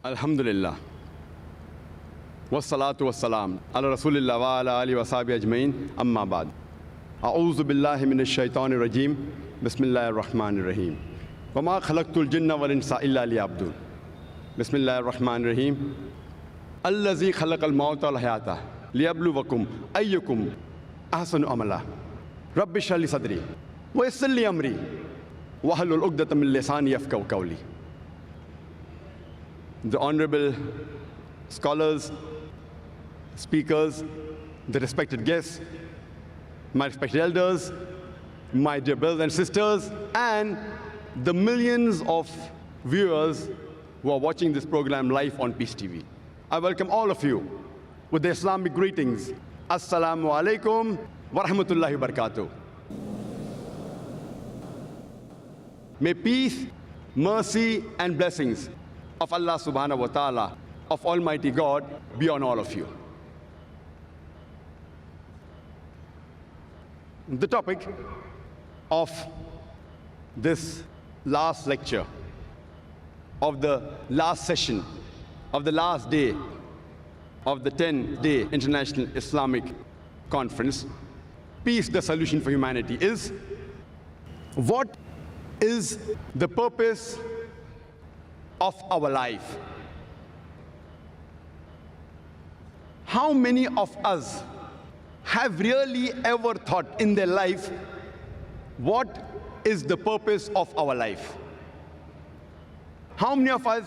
Alhamdulillah. Wassalatu wassalam ala Rasulillah wa ala alihi wa sahbihi ajmain. Amma ba'd. A'udhu billahi minash shaitanir rajim. Bismillahir rahmanir rahim. Wa ma khalaqtul jinna wal insa illa liya'budun. Bismillahir rahmanir rahim. Allazi khalaqal mauta wal hayata liyabluwakum ayyukum ahsanu amala. Rabbi shrah li sadri wa yassir li amri wahlul 'uqdatam min lisani yafqahu qawli. The honorable scholars, speakers, the respected guests, my respected elders, my dear brothers and sisters, and the millions of viewers who are watching this program live on Peace TV. I welcome all of you with the Islamic greetings. Assalamu alaikum wa rahmatullahi wa barakatuh. May peace, mercy, and blessings of Allah subhanahu wa ta'ala, of Almighty God, be on all of you. The topic of this last lecture, of the last session, of the last day of the 10-day International Islamic Conference, Peace, the Solution for Humanity, is what is the purpose of our life? How many of us have really ever thought in their life, what is the purpose of our life? How many of us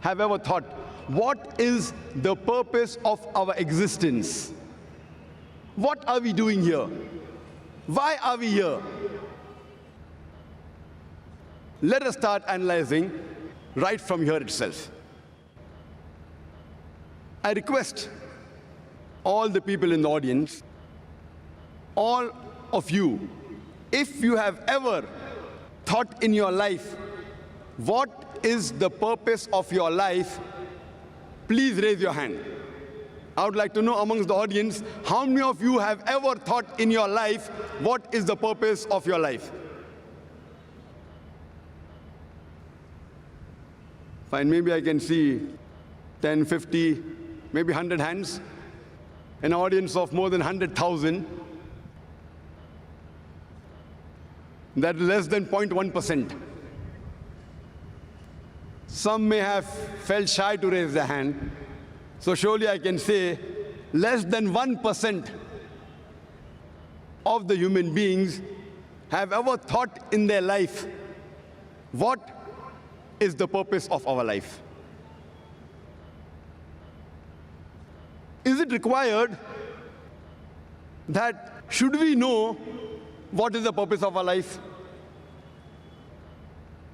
have ever thought, what is the purpose of our existence? What are we doing here? Why are we here? Let us start analyzing right from here itself. I request all the people in the audience, all of you, if you have ever thought in your life, what is the purpose of your life, please raise your hand. I would like to know amongst the audience, how many of you have ever thought in your life, what is the purpose of your life? Fine, maybe I can see 10, 50, maybe 100 hands. An audience of more than 100,000. That is less than 0.1%. Some may have felt shy to raise their hand. So surely I can say less than 1% of the human beings have ever thought in their life, what is the purpose of our life? Is it required that should we know what is the purpose of our life?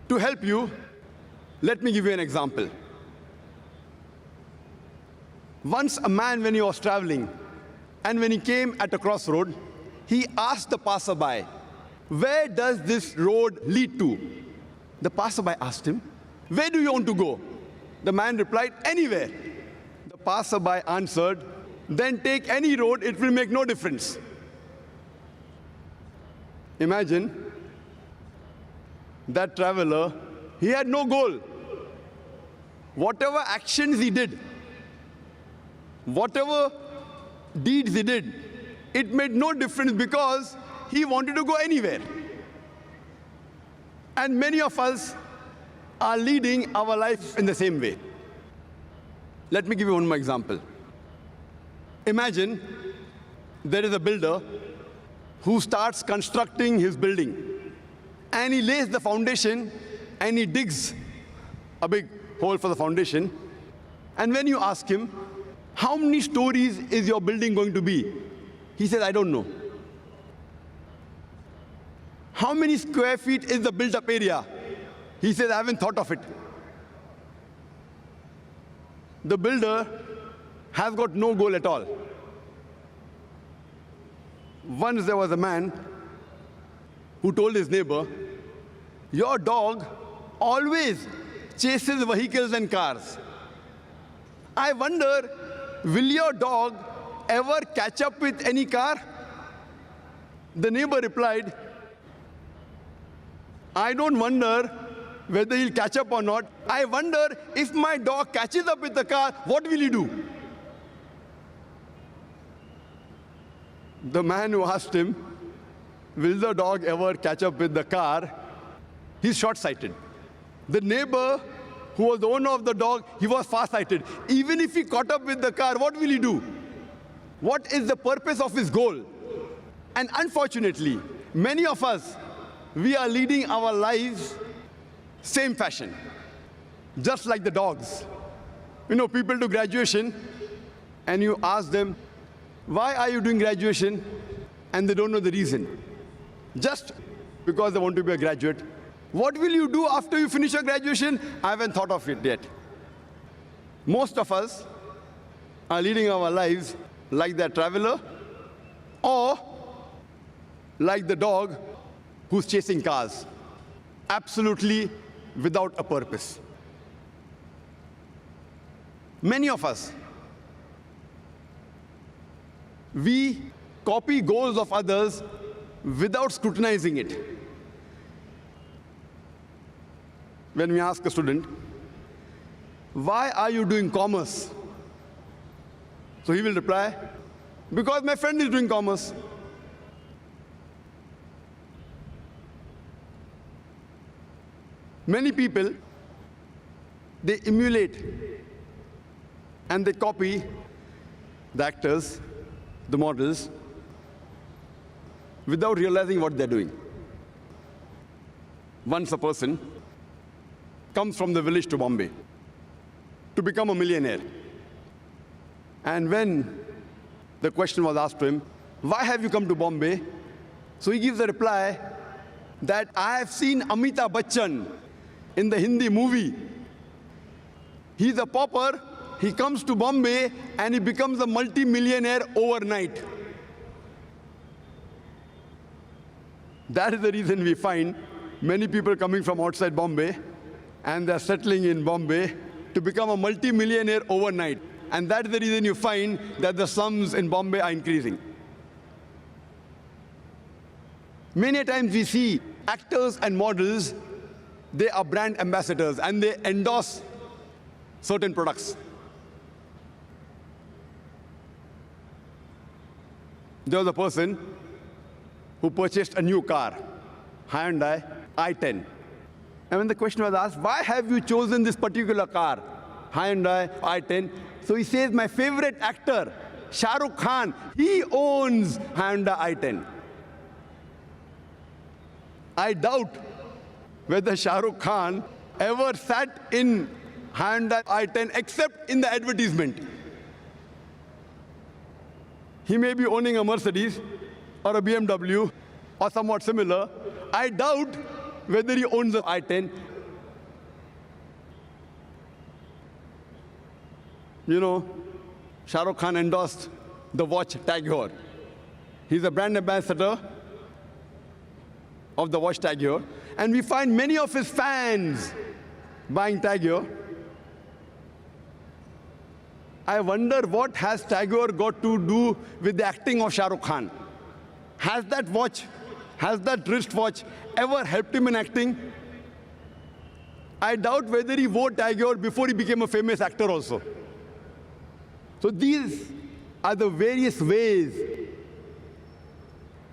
To help you, let me give you an example. Once a man, when he was traveling, and when he came at a crossroad, he asked the passerby, where does this road lead to? The passerby asked him, where do you want to go? The man replied, anywhere. The passerby answered, then take any road, it will make no difference. Imagine that traveler, he had no goal. Whatever actions he did, whatever deeds he did, it made no difference because he wanted to go anywhere. And many of us are leading our life in the same way. Let me give you one more example. Imagine there is a builder who starts constructing his building, and he lays the foundation and he digs a big hole for the foundation. And when you ask him, how many stories is your building going to be? He says, I don't know. How many square feet is the built-up area? He says, I haven't thought of it. The builder has got no goal at all. Once there was a man who told his neighbor, your dog always chases vehicles and cars. I wonder, will your dog ever catch up with any car? The neighbor replied, I don't wonder whether he'll catch up or not. I wonder if my dog catches up with the car, what will he do? The man who asked him, will the dog ever catch up with the car? He's short-sighted. The neighbor who was the owner of the dog, he was far-sighted. Even if he caught up with the car, what will he do? What is the purpose of his goal? And unfortunately, many of us, we are leading our lives same fashion, just like the dogs. You know, people do graduation, and you ask them, why are you doing graduation? And they don't know the reason. Just because they want to be a graduate. What will you do after you finish your graduation? I haven't thought of it yet. Most of us are leading our lives like the traveler or like the dog who's chasing cars, absolutely without a purpose. Many of us, we copy goals of others without scrutinizing it. When we ask a student, why are you doing commerce? So he will reply, because my friend is doing commerce. Many people, they emulate and they copy the actors, the models, without realizing what they're doing. Once a person comes from the village to Bombay to become a millionaire. And when the question was asked to him, why have you come to Bombay? So he gives a reply that I have seen Amitabh Bachchan in the Hindi movie. He's a pauper, he comes to Bombay and he becomes a multi-millionaire overnight. That is the reason we find many people coming from outside Bombay and they're settling in Bombay to become a multi-millionaire overnight. And that's the reason you find that the slums in Bombay are increasing. Many times we see actors and models, they are brand ambassadors and they endorse certain products. There was a person who purchased a new car, Hyundai i10. And when the question was asked, why have you chosen this particular car, Hyundai i10? So he says, my favorite actor, Shah Rukh Khan, he owns Hyundai i10. I doubt whether Shah Rukh Khan ever sat in Hyundai i10 except in the advertisement. He may be owning a Mercedes or a BMW or somewhat similar. I doubt whether he owns an i10. You know, Shah Rukh Khan endorsed the watch Tag Heuer. He's a brand ambassador of the watch Tag Heuer. And we find many of his fans buying Tag Heuer. I wonder what has Tag Heuer got to do with the acting of Shah Rukh Khan? Has that watch, has that wristwatch ever helped him in acting? I doubt whether he wore Tag Heuer before he became a famous actor also. So these are the various ways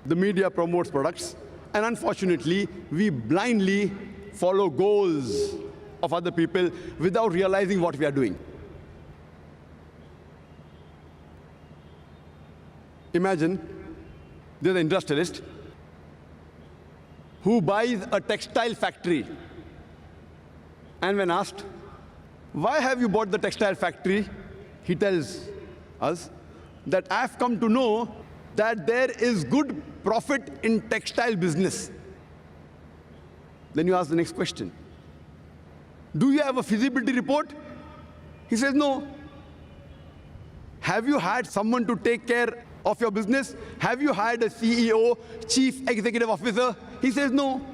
the media promotes products. And unfortunately, we blindly follow goals of other people without realizing what we are doing. Imagine there's an industrialist who buys a textile factory. And when asked, why have you bought the textile factory? He tells us that I've come to know that there is good profit in textile business. Then you ask the next question. Do you have a feasibility report? He says, no. Have you had someone to take care of your business? Have you hired a CEO, chief executive officer? He says, no.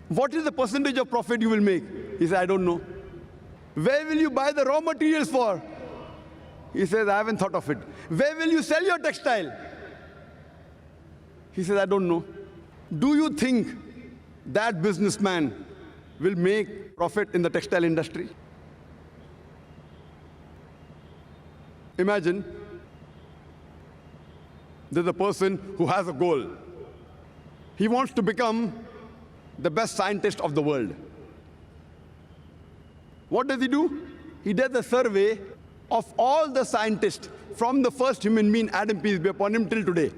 What is the percentage of profit you will make? He says, I don't know. Where will you buy the raw materials for? He says, I haven't thought of it. Where will you sell your textile? He says, I don't know. Do you think that businessman will make profit in the textile industry? Imagine there's a person who has a goal. He wants to become the best scientist of the world. What does he do? He does a survey of all the scientists from the first human being, Adam, peace be upon him, till today.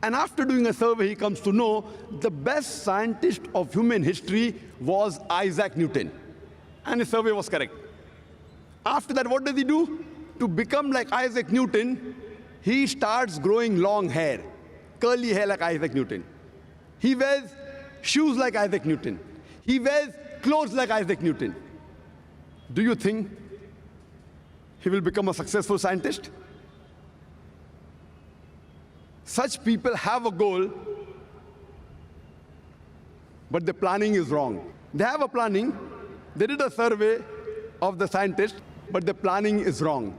And after doing a survey, he comes to know the best scientist of human history was Isaac Newton. And his survey was correct. After that, what does he do? To become like Isaac Newton, he starts growing long hair, curly hair like Isaac Newton. He wears shoes like Isaac Newton. He wears clothes like Isaac Newton. Do you think he will become a successful scientist? Such people have a goal, but the planning is wrong. They have a planning. They did a survey of the scientists, but the planning is wrong.